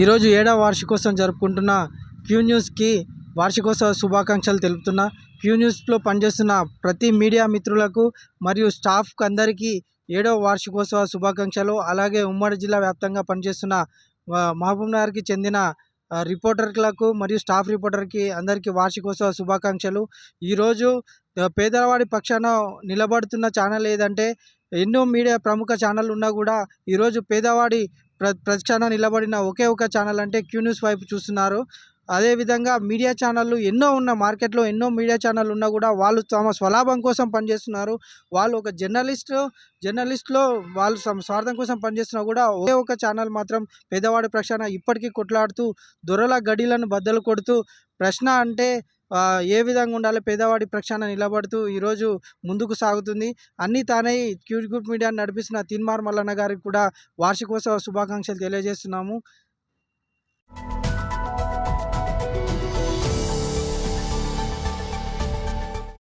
ఈరోజు 7వ వార్షికోత్సవం జరుపుకుంటున్న క్యూ న్యూస్కి వార్షికోత్సవ శుభాకాంక్షలు తెలుపుతున్నా. క్యూ న్యూస్లో పనిచేస్తున్న ప్రతి మీడియా మిత్రులకు మరియు స్టాఫ్కి అందరికీ 7వ వార్షికోత్సవ శుభాకాంక్షలు. అలాగే ఉమ్మడి జిల్లా వ్యాప్తంగా పనిచేస్తున్న మహబూబ్నగర్కి చెందిన రిపోర్టర్లకు మరియు స్టాఫ్ రిపోర్టర్కి అందరికీ వార్షికోత్సవ శుభాకాంక్షలు. ఈరోజు పేదవాడి పక్షాన నిలబడుతున్న ఛానల్ ఏదంటే, ఎన్నో మీడియా ప్రముఖ ఛానళ్ళు ఉన్నా కూడా ఈరోజు పేదవాడి ప్రక్షాన నిలబడిన ఒకే ఒక ఛానల్ అంటే క్యూ న్యూస్ వైపు చూస్తున్నారు. అదేవిధంగా మీడియా ఛానళ్ళు ఎన్నో ఉన్న మార్కెట్లో ఎన్నో మీడియా ఛానళ్ళు ఉన్నా కూడా వాళ్ళు తమ స్వలాభం కోసం పనిచేస్తున్నారు. వాళ్ళు ఒక జర్నలిస్ట్లో వాళ్ళు స్వార్థం కోసం పనిచేస్తున్నా కూడా ఒకే ఒక ఛానల్ మాత్రం పేదవాడి పక్షాన ఇప్పటికీ కొట్లాడుతూ దొరల గడిలను బద్దలు కొడుతూ ప్రశ్న అంటే ఏ విధంగా ఉండాలి పేదవాడి పక్షాన నిలబడుతూ ఈరోజు ముందుకు సాగుతుంది. అన్నీ తానే క్యూ గ్రూప్ మీడియాని నడిపిస్తున్న తీన్మార్ మల్లన్న గారికి కూడా వార్షికోత్సవ శుభాకాంక్షలు తెలియజేస్తున్నాము.